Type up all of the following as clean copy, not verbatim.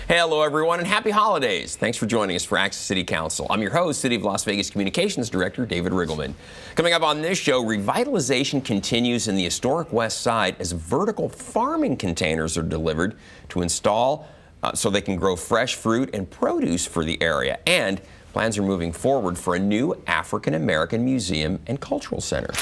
Hello, everyone, and happy holidays. Thanks for joining us for Access City Council. I'm your host, City of Las Vegas Communications Director, David Riggleman. Coming up on this show, revitalization continues in the historic West Side as vertical farming containers are delivered to install so they can grow fresh fruit and produce for the area. And plans are moving forward for a new African-American museum and cultural center.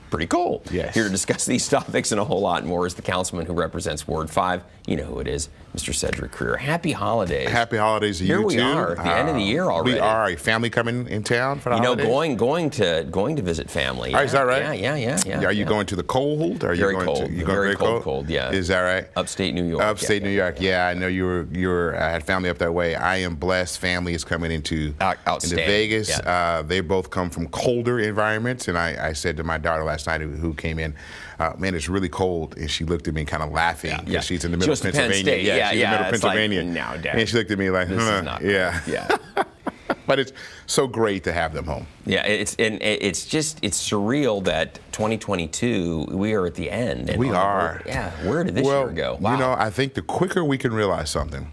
Pretty cool. Yes. Here to discuss these topics and a whole lot more is the councilman who represents Ward 5. You know who it is, Mr. Cedric Creer. Happy holidays. Happy holidays to you too. Here we are at the end of the year already. We are. A family coming in town for the holidays? Going to visit family. Oh, is that right? Yeah. Are you going to the cold? Are very you going cold. To, you going very cold, yeah. Is that right? Upstate New York. Upstate New York, yeah. I know you were had family up that way. I am blessed. Family is coming into Vegas. Yeah. They both come from colder environments, and I said to my daughter last night who came in, man, it's really cold, and she looked at me kind of laughing because she's in the middle of Pennsylvania. She's in the middle of Pennsylvania. Like, no, Dad. And she looked at me like, this is not yeah. But it's so great to have them home. Yeah, it's surreal that 2022 we are at the end. And we are. Where did this year go? Wow. You know, I think the quicker we can realize something,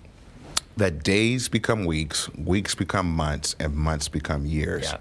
that days become weeks, weeks become months, and months become years. Yeah.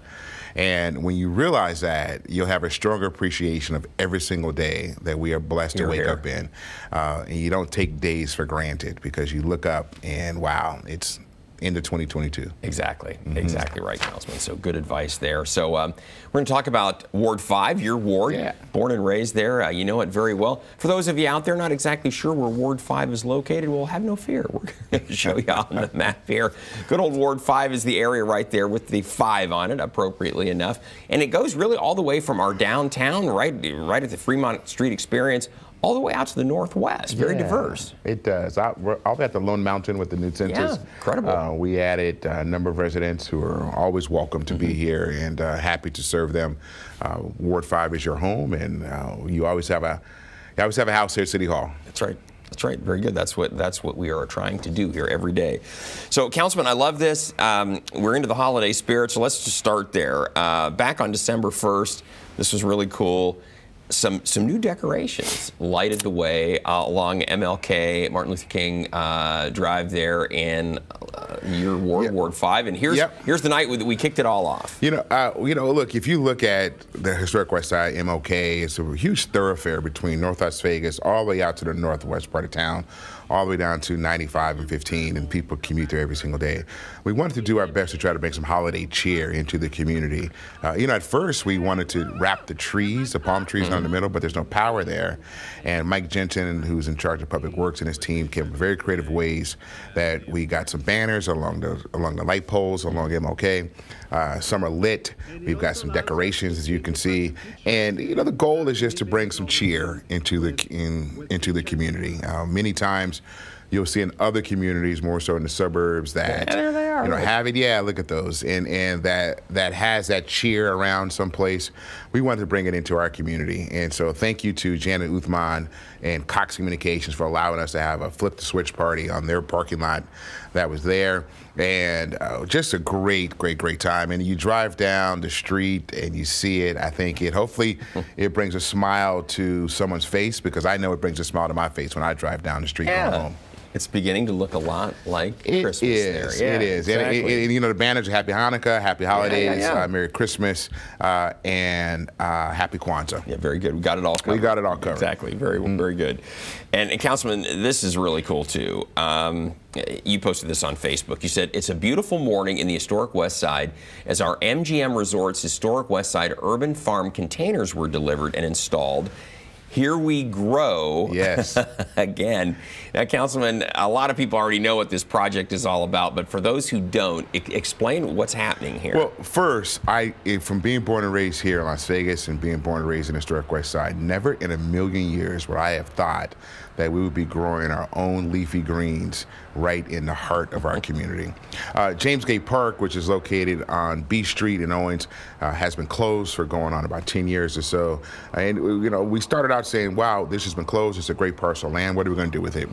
And when you realize that, you'll have a stronger appreciation of every single day that we are blessed to wake up in. And you don't take days for granted because you look up and, wow, it's into 2022. Exactly. Exactly right, Councilman. So good advice there. So we're going to talk about Ward 5, your ward. Yeah. Born and raised there. You know it very well. For those of you out there not exactly sure where Ward 5 is located, well, have no fear. We're going to show you on the map here. Good old Ward 5 is the area right there with the 5 on it, appropriately enough. And it goes really all the way from our downtown, right at the Fremont Street Experience, all the way out to the northwest. Very diverse. It does. We're at the Lone Mountain with the new census. Yeah, incredible. We added a number of residents who are always welcome to be here and happy to serve them. Ward 5 is your home, and you always have a house here at City Hall. That's right. That's right. Very good. That's what we are trying to do here every day. So, Councilman, I love this. We're into the holiday spirit, so let's just start there. Back on December 1st, this was really cool. Some new decorations lighted the way along MLK, Martin Luther King Drive there in your ward, Ward 5. And here's the night that we kicked it all off. You know, look, if you look at the Historic Westside, MLK, it's a huge thoroughfare between North Las Vegas all the way out to the northwest part of town, all the way down to 95 and 15, and people commute there every single day. We wanted to do our best to try to bring some holiday cheer into the community. You know, at first we wanted to wrap the trees, the palm trees down the middle, but there's no power there. And Mike Jensen, who's in charge of Public Works, and his team came up with very creative ways that we got some banners along the light poles along MLK. Some are lit. We've got some decorations, as you can see. And you know, the goal is just to bring some cheer into the community. Many times you'll see in other communities, more so in the suburbs, that there they are, have it. Yeah, look at those, and that has that cheer around someplace. We wanted to bring it into our community, and so thank you to Janet Uthman and Cox Communications for allowing us to have a flip the switch party on their parking lot that was there, and just a great time. And you drive down the street and you see it. I think hopefully it brings a smile to someone's face, because I know it brings a smile to my face when I drive down the street going home. It's beginning to look a lot like Christmas there. Yeah, it is. Exactly. And you know, the banners are Happy Hanukkah, Happy Holidays, Merry Christmas, and Happy Kwanzaa. Yeah, very good. We got it all covered. We got it all covered. Exactly. Very good. And Councilman, this is really cool too. You posted this on Facebook. You said, it's a beautiful morning in the historic West Side as our MGM Resorts Historic West Side urban farm containers were delivered and installed. Here we grow. Yes. Again. Now, Councilman, a lot of people already know what this project is all about, but for those who don't, explain what's happening here. Well, first, from being born and raised here in Las Vegas and being born and raised in the Historic West Side, never in a million years would I have thought that we would be growing our own leafy greens right in the heart of our community. James Gay Park, which is located on B Street in Owens, has been closed for going on about 10 years or so. And you know, we started out saying, wow, this has been closed, it's a great parcel of land, what are we going to do with it?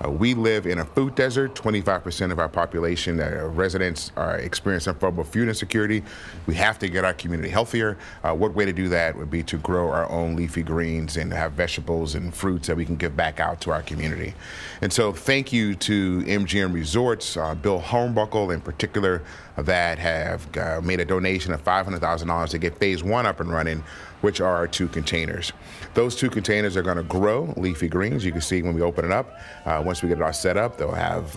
We live in a food desert. 25% of our population, residents, are experiencing some form of food insecurity. We have to get our community healthier. What way to do that would be to grow our own leafy greens and have vegetables and fruits that we can give back back out to our community. And so thank you to MGM Resorts, Bill Hornbuckle in particular, that have made a donation of $500,000 to get phase 1 up and running, which are our 2 containers. Those 2 containers are going to grow leafy greens. You can see when we open it up, once we get it all set up, they'll have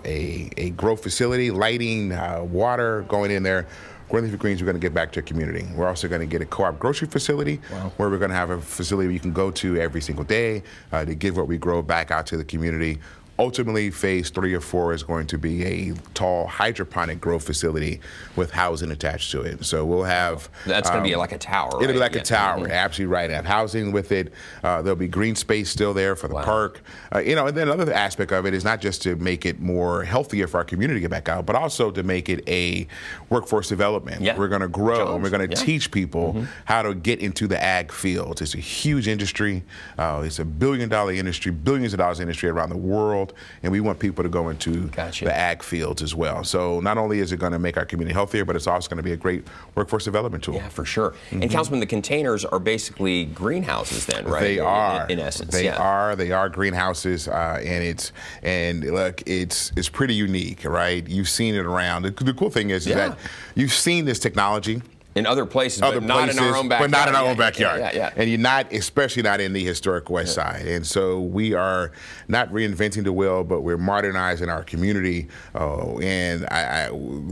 a grow facility, lighting, water going in there. Growing leafy greens we're going to get back to our community. We're also going to get a co-op grocery facility where we're going to have a facility you can go to every single day to give what we grow back out to the community. Ultimately, phase 3 or 4 is going to be a tall hydroponic grow facility with housing attached to it. So we'll have... That's going to be like a tower, right? It'll be like a tower, absolutely right. Have housing with it. There'll be green space still there for the park. You know, and then another aspect of it is not just to make it more healthier for our community to get back out, but also to make it a workforce development. We're going to grow and we're going to teach people how to get into the ag fields. It's a huge industry. It's a billion-dollar industry, billions of dollars industry around the world. And we want people to go into the ag fields as well. So not only is it going to make our community healthier, but it's also going to be a great workforce development tool. Yeah, for sure. And Councilman, the containers are basically greenhouses then, right? They are. In essence. They are. They are greenhouses, and look, it's pretty unique, right? You've seen it around. The cool thing is that you've seen this technology in other places, but not in our own backyard. But not in our own backyard. Yeah. And you're not, especially not in the historic West Side. And so we are not reinventing the wheel, but we're modernizing our community. And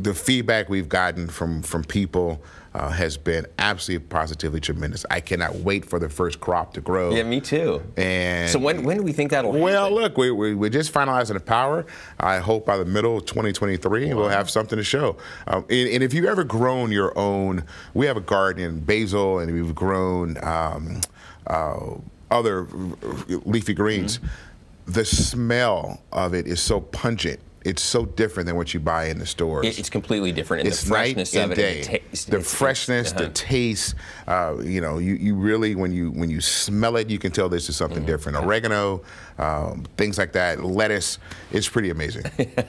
the feedback we've gotten from people has been absolutely positively tremendous. I cannot wait for the first crop to grow. Yeah, me too. And so when do we think that'll happen? Well, look, we're just finalizing the power. I hope by the middle of 2023 we'll have something to show. And if you've ever grown your own, we have a garden in basil, and we've grown other leafy greens. The smell of it is so pungent. It's so different than what you buy in the stores. It's completely different. And it's the freshness of it, and the taste. The freshness, the taste. You know, you really, when you smell it, you can tell this is something different. Oregano, things like that, lettuce. It's pretty amazing.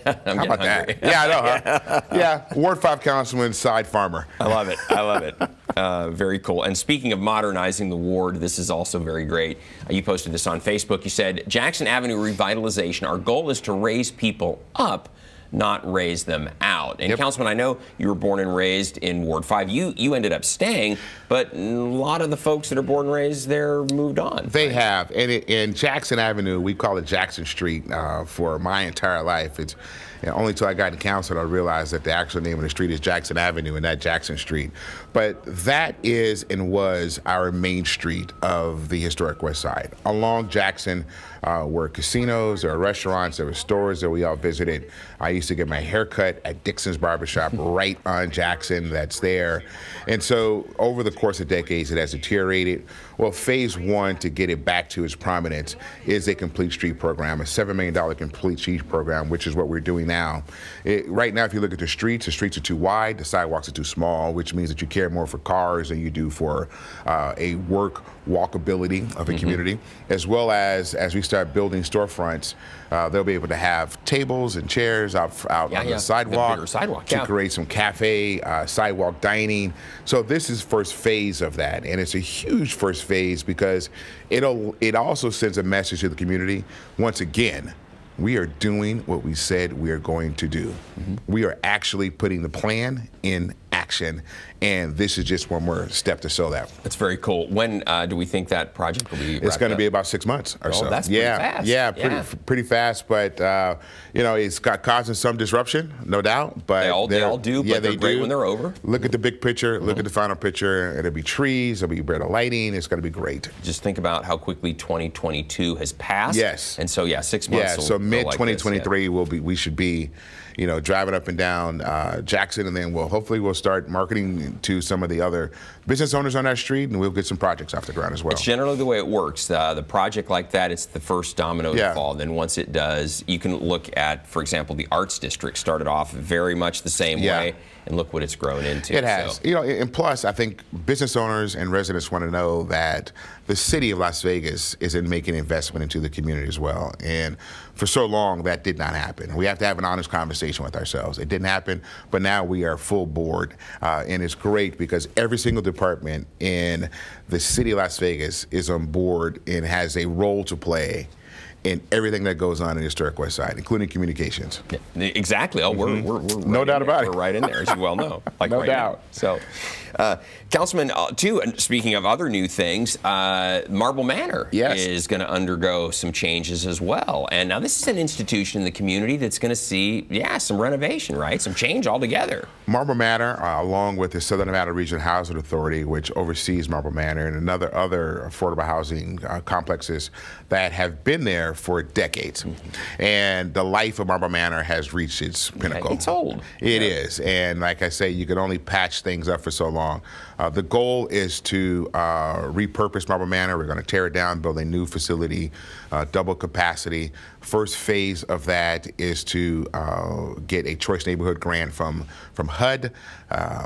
How about that? Yeah, I know. Huh? Yeah, Ward 5 Councilman, side farmer. I love it. I love it. Very cool. And speaking of modernizing the ward, this is also very great. You posted this on Facebook. You said, Jackson Avenue revitalization. Our goal is to raise people up, not raise them out. And Councilman, I know you were born and raised in Ward 5. You ended up staying, but a lot of the folks that are born and raised there moved on. They have. And in Jackson Avenue, we call it Jackson Street for my entire life. It's only until I got in council I realized that the actual name of the street is Jackson Avenue and not Jackson Street. But that is and was our main street of the historic West Side. Along Jackson were casinos, there were restaurants, there were stores that we all visited. I used to get my hair cut at Dixon's Barbershop right on Jackson, that's there. And so over the course of decades it has deteriorated. Well, phase 1 to get it back to its prominence is a complete street program, a $7 million complete street program, which is what we're doing now. Right now, if you look at the streets are too wide, the sidewalks are too small, which means that you care more for cars than you do for a walkability of a community, as well as we start building storefronts, they'll be able to have tables and chairs out on the sidewalk, to create some cafe, sidewalk dining. So this is first phase of that, and it's a huge first phase because it also sends a message to the community. Once again, we are doing what we said we are going to do. We are actually putting the plan in action, and this is just one more step to show that. That's very cool. When do we think that project will be wrapped It's going to be about 6 months or so. That's pretty fast. Yeah, pretty fast, but you know, it's causing some disruption, no doubt. But they all do, but they're great when they're over. Look at the big picture, look at the final picture. It'll be trees, it'll be better lighting, it's going to be great. Just think about how quickly 2022 has passed. Yes. And so, yeah, 6 months. Yeah, so mid-2023 we should be, you know, driving up and down Jackson, and then hopefully we'll start marketing to some of the other business owners on that street, and we'll get some projects off the ground as well. It's generally the way it works. The project like that, it's the first domino to fall. And then once it does, you can look at, for example, the Arts District started off very much the same way, and look what it's grown into. It has. You know, and plus, I think business owners and residents want to know that the city of Las Vegas is in making investment into the community as well. And for so long, that did not happen. We have to have an honest conversation with ourselves. It didn't happen, but now we are full board. And it's great because every single department in the city of Las Vegas is on board and has a role to play in everything that goes on in the Historic Westside, including communications. Yeah, exactly. Oh, we're no doubt about it. We're right in there, as you well know. Like no right doubt. Now. So, Councilman, too, and speaking of other new things, Marble Manor is going to undergo some changes as well. And now this is an institution in the community that's going to see, some renovation, right? Some change altogether. Marble Manor, along with the Southern Nevada Regional Housing Authority, which oversees Marble Manor and other affordable housing complexes that have been there for decades. And the life of Marble Manor has reached its pinnacle. It's old. It is. And like I say, you can only patch things up for so long. The goal is to repurpose Marble Manor. We're going to tear it down, build a new facility, double capacity. First phase of that is to get a Choice Neighborhood grant from HUD,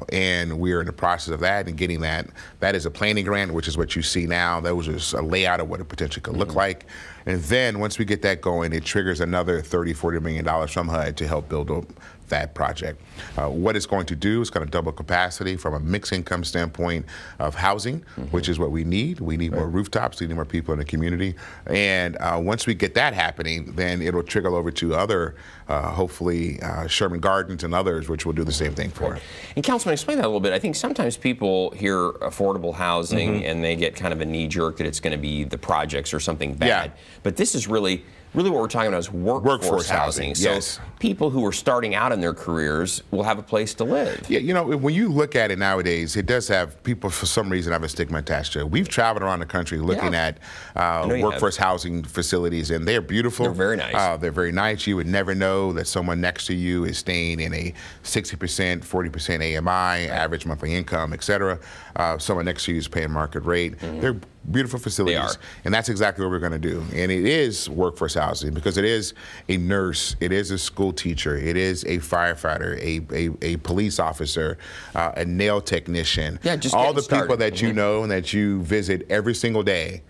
and we're in the process of that and getting that. That is a planning grant, which is what you see now. That was just a layout of what it potentially could look like. And then once we get that going, it triggers another $30–40 million from HUD to help build up that project. What it's going to do is kind of double capacity from a mixed income standpoint of housing, which is what we need. We need more rooftops, we need more people in the community. And once we get that happening, then it'll trickle over to other, hopefully Sherman Gardens and others, which will do the same thing for. And Councilman, explain that a little bit. I think sometimes people hear affordable housing and they get kind of a knee jerk that it's going to be the projects or something bad. But this is really what we're talking about is workforce housing. So people who are starting out in their careers will have a place to live. Yeah, you know, when you look at it nowadays, it does have people, for some reason, have a stigma attached to it. We've traveled around the country looking at workforce housing facilities, and they're beautiful. They're very nice. They're very nice. You would never know that someone next to you is staying in a 60%, 40% AMI, average monthly income, et cetera. Someone next to you is paying market rate. They're beautiful facilities, and that's exactly what we're going to do. And it is workforce housing because it is a nurse, it is a school teacher, it is a firefighter, a police officer, a nail technician. Just all the people that you know and that you visit every single day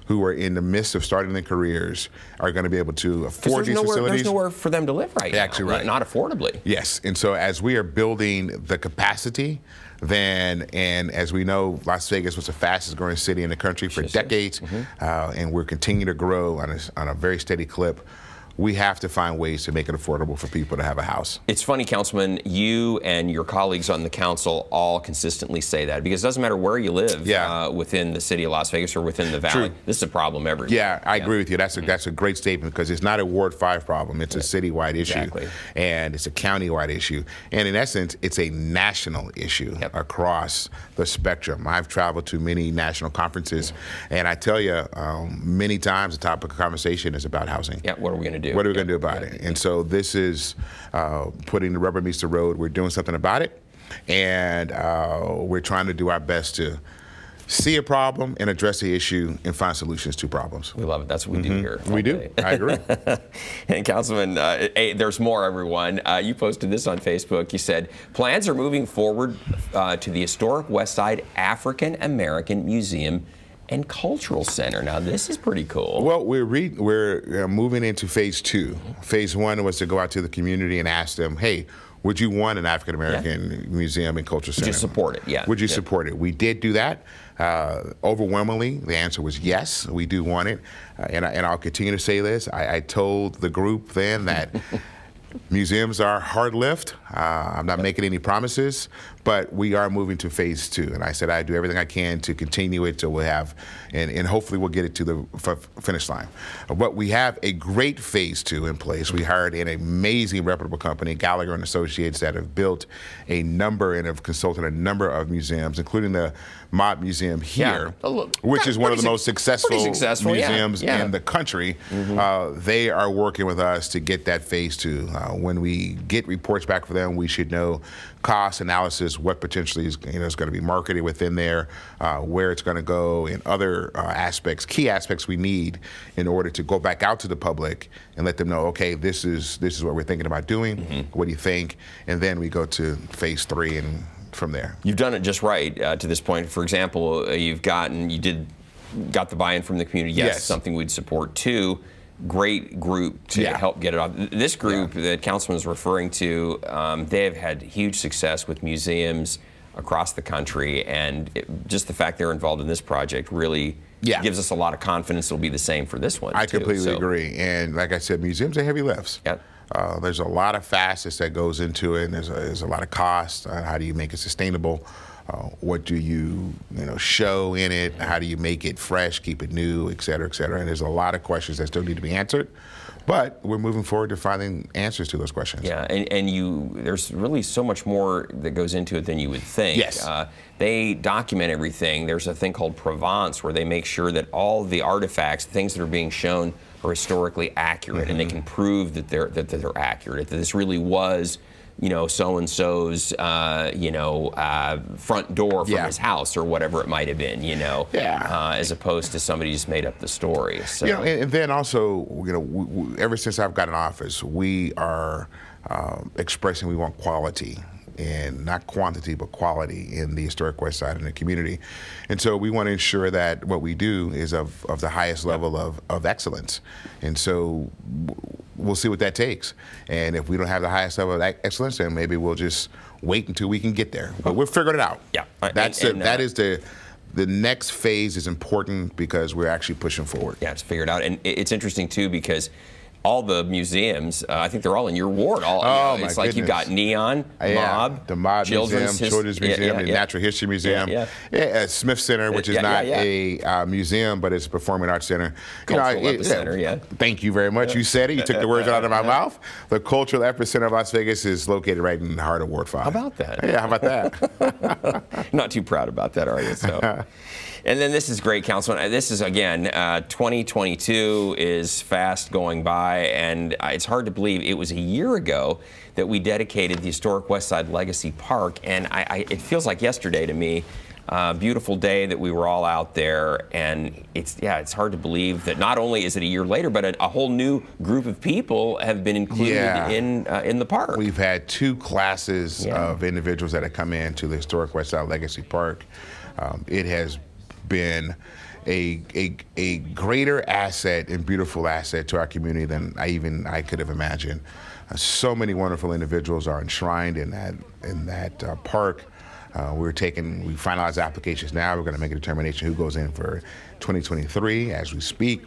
who are in the midst of starting their careers are going to be able to afford these facilities. There's nowhere for them to live right now. Actually, right. Not affordably. Yes, and so as we are building the capacity, and as we know, Las Vegas was the fastest growing city in the country for decades, and we're continuing to grow on a very steady clip. We have to find ways to make it affordable for people to have a house. It's funny, Councilman, you and your colleagues on the council all consistently say that because it doesn't matter where you live within the city of Las Vegas or within the valley. This is a problem everywhere. Yeah, I agree with you. That's a great statement because it's not a Ward 5 problem. It's a citywide issue, and it's a countywide issue. And in essence, it's a national issue across the spectrum. I've traveled to many national conferences, and I tell you, many times the topic of conversation is about housing. Yeah, what are we going to do? What are we going to do about it? And so this is putting the rubber meets the road. We're doing something about it, and we're trying to do our best to see a problem and address the issue and find solutions to problems. We love it. That's what we do here. We do. I agree. And Councilman, there's more, everyone. You posted this on Facebook. You said, plans are moving forward to the Historic Westside African American Museum and Cultural Center. Now, this is pretty cool. Well, we're moving into phase 2. Phase 1 was to go out to the community and ask them, hey, would you want an African American museum and cultural center? Would you support it? Would you support it? We did do that. Overwhelmingly, the answer was yes, we do want it. And I'll continue to say this. I told the group then that museums are hard lift. I'm not making any promises, but we are moving to phase 2. And I said I do everything I can to continue it till we have, and hopefully we'll get it to the finish line. But we have a great phase 2 in place. We hired an amazing reputable company, Gallagher and Associates, that have built a number and have consulted a number of museums, including the Mott Museum here, which is one of the most successful museums in the country. They are working with us to get that phase 2. When we get reports back from them, we should know cost analysis, what potentially is going to be marketed within there, where it's going to go, and other aspects, key aspects we need in order to go back out to the public and let them know, okay, this is what we're thinking about doing. What do you think? And then we go to phase 3 and from there. You've done it just right to this point. For example, you got the buy-in from the community. Yes, something we'd support too. Great group to help get it off. This group that Councilman was referring to, they have had huge success with museums across the country, and just the fact they're involved in this project really gives us a lot of confidence it'll be the same for this one. I completely agree. And like I said, museums are heavy lifts. Yeah. There's a lot of facets that goes into it, and there's a lot of cost. How do you make it sustainable? What do you show in it? How do you make it fresh, keep it new, et cetera, et cetera? And there's a lot of questions that still need to be answered. But we're moving forward to finding answers to those questions. Yeah, and there's really so much more that goes into it than you would think. Yes. They document everything. There's a thing called Provence where they make sure that all the artifacts, things that are being shown, are historically accurate, and they can prove that they're accurate. That this really was, so-and-so's, front door from his house or whatever it might have been, as opposed to somebody just made up the story. So. And then also, ever since I've got in office, we are expressing we want quality. And not quantity, but quality in the Historic Westside and the community. And so we want to ensure that what we do is of the highest level of excellence. And so we'll see what that takes. And if we don't have the highest level of excellence, then maybe we'll just wait until we can get there. But we're figuring it out. Yeah. That is the next phase is important because we're actually pushing forward. Yeah, it's figured out. And it's interesting, too, because all the museums, I think they're all in your ward. It's like you've got Neon, Mob, the Mob Children's Museum, the Natural History Museum, Smith Center, which is not a museum, but it's a performing arts center. Cultural epicenter, Thank you very much. You said it. You took the words out of my mouth. The Cultural Epicenter of Las Vegas is located right in the heart of Ward 5. How about that? Yeah, how about that? Not too proud about that, are you? So. And then this is great, Councilman. This is, again, 2022 is fast going by, and it's hard to believe it was a year ago that we dedicated the Historic Westside Legacy Park, and it feels like yesterday to me. Beautiful day that we were all out there, and it's hard to believe that not only is it a year later, but a whole new group of people have been included in the park. We've had 2 classes of individuals that have come into the Historic Westside Legacy Park. It has been a greater asset and beautiful asset to our community than I could have imagined. So many wonderful individuals are enshrined in that park. We finalize applications now. We're going to make a determination who goes in for 2023 as we speak.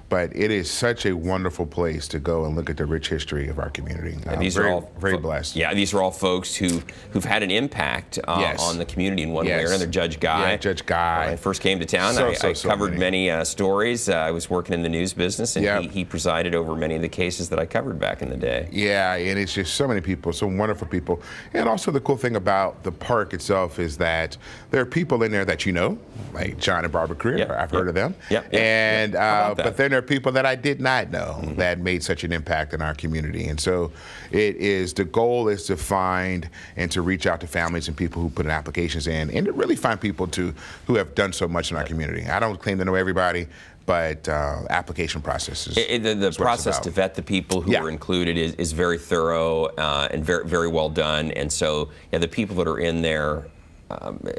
But it is such a wonderful place to go and look at the rich history of our community. These are all very blessed. Yeah, these are all folks who've had an impact on the community in one way or another. Judge Guy. Judge Guy. When I first came to town, I covered many stories. I was working in the news business, and he presided over many of the cases that I covered back in the day. Yeah, and it's just so many people, so wonderful people. And also the cool thing about the park itself is that there are people in there that like John and Barbara Creer. I've heard of them. And but then there are people that I did not know that made such an impact in our community. And so the goal is to find and to reach out to families and people who put in applications in, and to really find people who have done so much in our community. I don't claim to know everybody, but application processes. The process to vet the people who are included is very thorough and very, very well done. And so the people that are in there,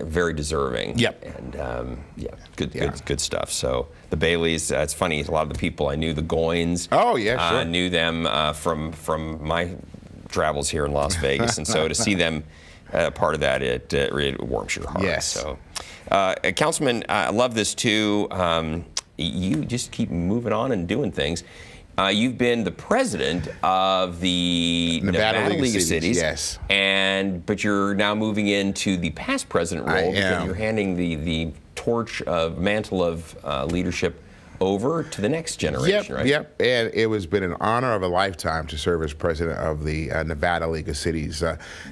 very deserving. And good stuff. So the Baileys, it's funny, a lot of the people I knew, the Goins. Oh yeah, sure. Knew them from my travels here in Las Vegas, and so to see them part of that, it really warms your heart. Yes. So, Councilman, I love this too. You just keep moving on and doing things. You've been the president of the Nevada League of Cities, yes, but you're now moving into the past president role because you're handing the torch of mantle of leadership over to the next generation, right? Yep, and it has been an honor of a lifetime to serve as president of the Nevada League of Cities.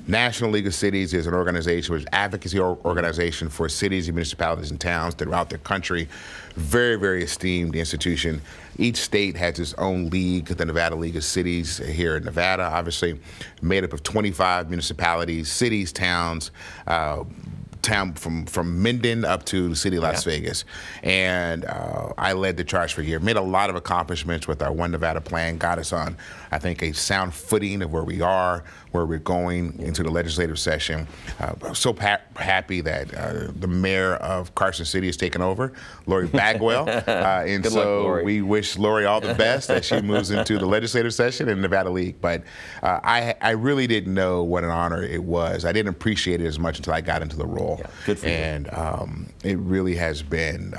National League of Cities is an organization, which is an advocacy organization for cities and municipalities and towns throughout the country. Very, very esteemed institution. Each state has its own league. The Nevada League of Cities here in Nevada, obviously made up of 25 municipalities, cities, towns, town from Minden up to the city of Las Vegas. And I led the charge for a year, made a lot of accomplishments with our One Nevada plan, got us on, I think, a sound footing of where we are, where we're going into the legislative session. I'm so happy that the mayor of Carson City has taken over, Lori Bagwell. And Good so luck, Lori. we wish Lori all the best as she moves into the legislative session in Nevada League. But I really didn't know what an honor it was. I didn't appreciate it as much until I got into the role. Yeah, good for you. And it really has been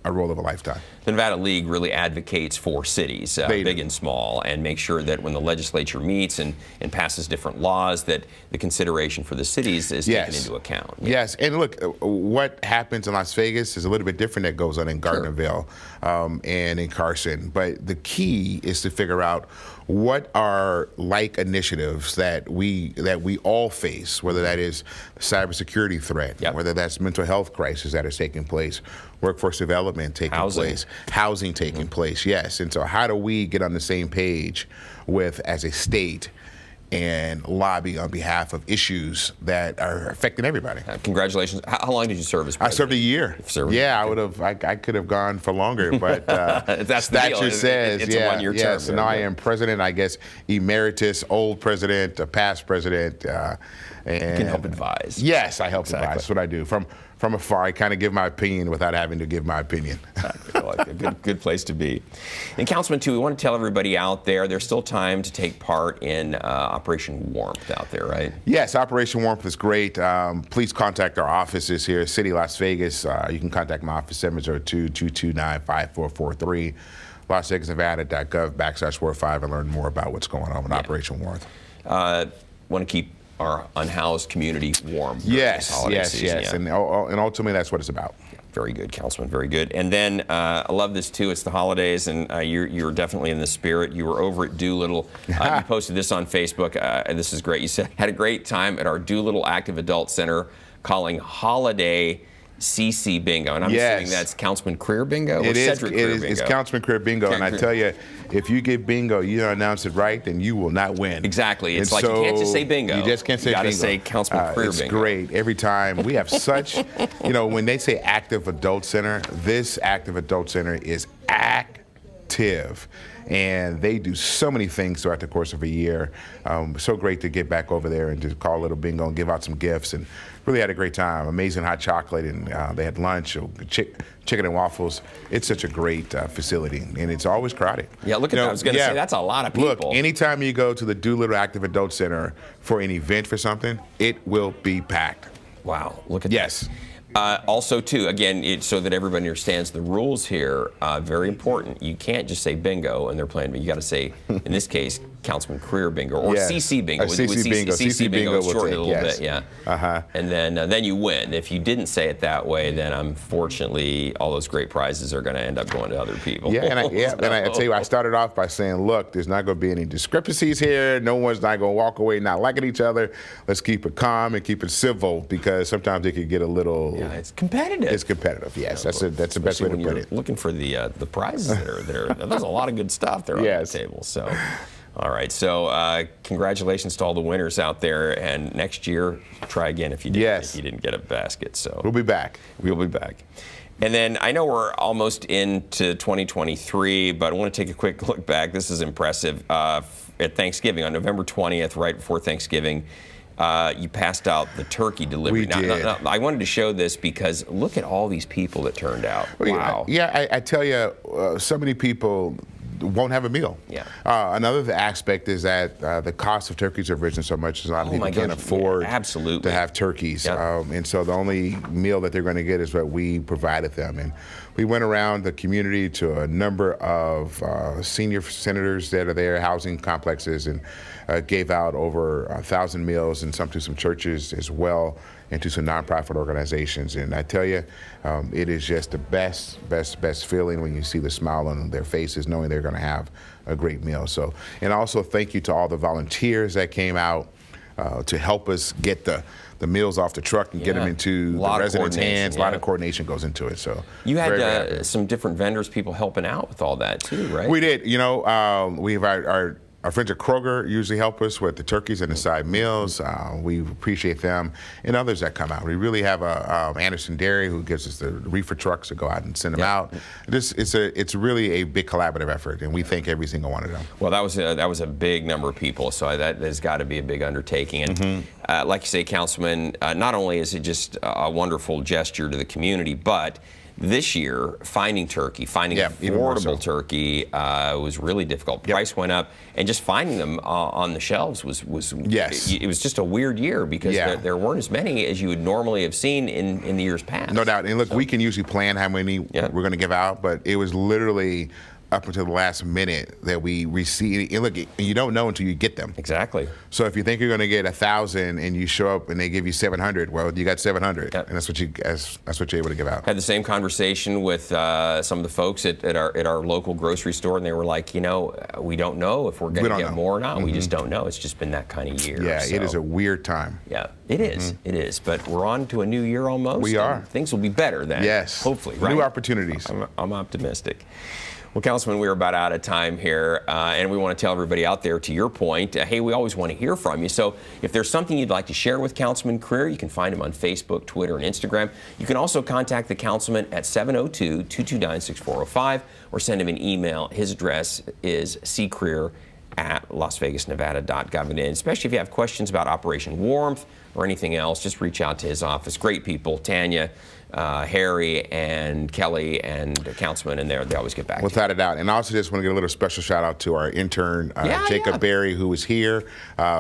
a role of a lifetime. The Nevada League really advocates for cities, big and small, and make sure that when the legislature meets and passes different laws, that the consideration for the cities is taken into account. Yes, and look, what happens in Las Vegas is a little bit different that goes on in Gardnerville and in Carson. But the key is to figure out what are like initiatives that we all face, whether that is cybersecurity threat, whether that's mental health crisis that is taking place, workforce development taking place, housing taking place, yes. And so how do we get on the same page with, as a state, and lobby on behalf of issues that are affecting everybody? Congratulations. How long did you serve as president? I served a year. I could have gone for longer, but that's statute says it's a one-year term. So now I am president, I guess, emeritus, old president, past president. And you can help advise. Yes, I help advise. That's what I do. From afar, I kind of give my opinion without having to give my opinion. Like a good place to be. And Councilman, too, we want to tell everybody out there, there's still time to take part in Operation Warmth out there, right? Yes, Operation Warmth is great. Please contact our offices here, City Las Vegas. You can contact my office, 702-229-5443. LasVegasNevada.gov/45 and learn more about what's going on with Operation Warmth. Want to keep our unhoused community warm. Yes. And ultimately that's what it's about. Yeah, very good, Councilman, very good. And then I love this too, it's the holidays, and you're definitely in the spirit. You were over at Doolittle. You posted this on Facebook, and this is great. You said, had a great time at our Doolittle Active Adult Center calling Holiday CC Bingo, and I'm assuming that's Councilman Creer Bingo or Cedric Creer Bingo? It's Councilman Creer Bingo, and I tell you, if you get bingo, you don't announce it right, then you will not win. Exactly. It's like you can't just say bingo. You just can't say bingo. You got to say Councilman Creer Bingo. It's great. Every time we have such, when they say Active Adult Center, this Active Adult Center is active. And they do so many things throughout the course of a year. So great to get back over there and to call a little bingo and give out some gifts. And really had a great time. Amazing hot chocolate, and they had lunch, chicken and waffles. It's such a great facility, and it's always crowded. Yeah, look at that. I was going to say, that's a lot of people. Look, anytime you go to the Doolittle Active Adult Center for an event for something, it will be packed. Wow, look at that. Yes. Also, too, again, so that everybody understands the rules here, very important. You can't just say bingo and they're playing, but you got to say, in this case, Councilman Creer Bingo or CC Bingo. CC Bingo. CC Bingo is shortened a little bit, And then you win. If you didn't say it that way, then unfortunately, all those great prizes are going to end up going to other people. Yeah, and I tell you, I started off by saying, look, there's not going to be any discrepancies here. No one's not going to walk away not liking each other. Let's keep it calm and keep it civil, because sometimes it could get a little. Yeah, it's competitive. It's competitive. Yes, that's the best way to put it. Looking for the prizes that are there. There's a lot of good stuff there on the table. So. All right, so congratulations to all the winners out there, and next year, try again if you didn't get a basket. So we'll be back. We'll be back. And then I know we're almost into 2023, but I want to take a quick look back. This is impressive. At Thanksgiving, on November 20th, right before Thanksgiving, you passed out the turkey delivery. We did. Now, I wanted to show this because look at all these people that turned out. Wow. Yeah, I tell you, so many people won't have a meal. Yeah. Another aspect is that the cost of turkeys have risen so much, a lot of people can't afford to have turkeys. Yep. And so the only meal that they're going to get is what we provided them. And we went around the community to a number of senior senators that are there, housing complexes, and gave out over 1,000 meals, and some to some churches as well, and to some nonprofit organizations. And I tell you, it is just the best feeling when you see the smile on their faces, knowing they're going to have a great meal. So, and also thank you to all the volunteers that came out to help us get the meals off the truck and get them into the residents' hands. A lot of coordination goes into it. So you had some different vendors, people helping out with all that too, right? We did. We have our Our friends at Kroger usually help us with the turkeys and the side meals. We appreciate them and others that come out. We really have Anderson Dairy who gives us the reefer trucks to go out and send them out. It's really a big collaborative effort, and we thank every single one of them. Well, that was a big number of people, so that has got to be a big undertaking. And like you say, Councilman, not only is it just a wonderful gesture to the community, but this year, finding affordable turkey was really difficult. Price went up, and just finding them on the shelves was it was just a weird year because there weren't as many as you would normally have seen in the years past. No doubt. And look, we can usually plan how many we're going to give out, but it was literally up until the last minute that we received. And look, you don't know until you get them. Exactly. So if you think you're going to get 1,000 and you show up and they give you 700, well, you got 700, and that's what you're able to give out. Had the same conversation with some of the folks at our local grocery store, and they were like, you know, we don't know if we're going to get more or not. We just don't know. It's just been that kind of year. Yeah, so. It is a weird time. Yeah, it is. It is. But we're on to a new year almost. We are. Things will be better then. Yes. Hopefully, right? New opportunities. I'm optimistic. Well, Councilman, we're about out of time here, and we want to tell everybody out there, to your point, hey, we always want to hear from you. So if there's something you'd like to share with Councilman Creer, you can find him on Facebook, Twitter, and Instagram. You can also contact the Councilman at 702-229-6405 or send him an email. His address is ccreer@lasvegasnevada.gov. And especially if you have questions about Operation Warmth or anything else, just reach out to his office. Great people, Tanya, Harry and Kelly and the councilman in there, they always get back to you. Without a doubt. And I also just want to give a little special shout out to our intern, Jacob Berry, who is here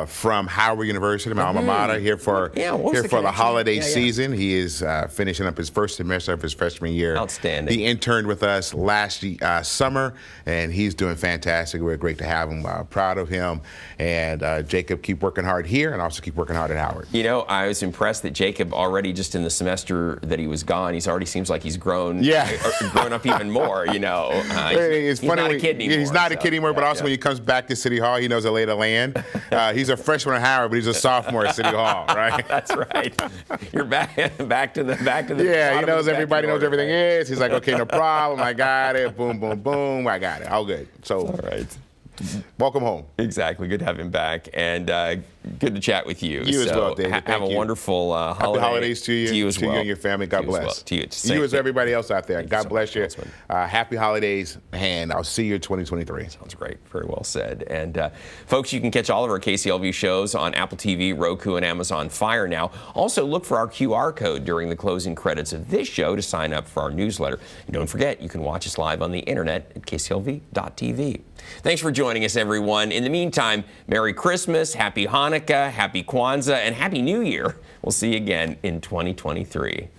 from Howard University, my alma mater, here for the holiday season. He is finishing up his first semester of his freshman year. Outstanding. He interned with us last summer, and he's doing fantastic. We're great to have him. Proud of him. And Jacob, keep working hard here and also keep working hard at Howard. You know, I was impressed that Jacob already just in the semester that he was gone, he's already seems like he's grown, grown up even more. You know, it's funny. Not a kid anymore. He's not a kid anymore, but also when he comes back to City Hall, he knows the lay of the land. He's a freshman at Howard, but he's a sophomore at City Hall, right? That's right. You're back to the. Yeah, he knows everybody knows everything is. He's like, okay, no problem. I got it. Boom, boom, boom. I got it. All good. So, all right. Welcome home. Exactly. Good to have him back, and good to chat with you. You as well, David. Have a wonderful holiday. Happy holidays to you as well. To you and your family. God bless. Well. To you. You as everybody else out there. God bless you. Happy holidays, and I'll see you in 2023. Sounds great. Very well said. And folks, you can catch all of our KCLV shows on Apple TV, Roku, and Amazon Fire now. Also, look for our QR code during the closing credits of this show to sign up for our newsletter. And don't forget, you can watch us live on the internet at kclv.tv. Thanks for joining us, everyone. In the meantime, Merry Christmas, Happy Hanukkah, Happy Kwanzaa, and Happy New Year. We'll see you again in 2023.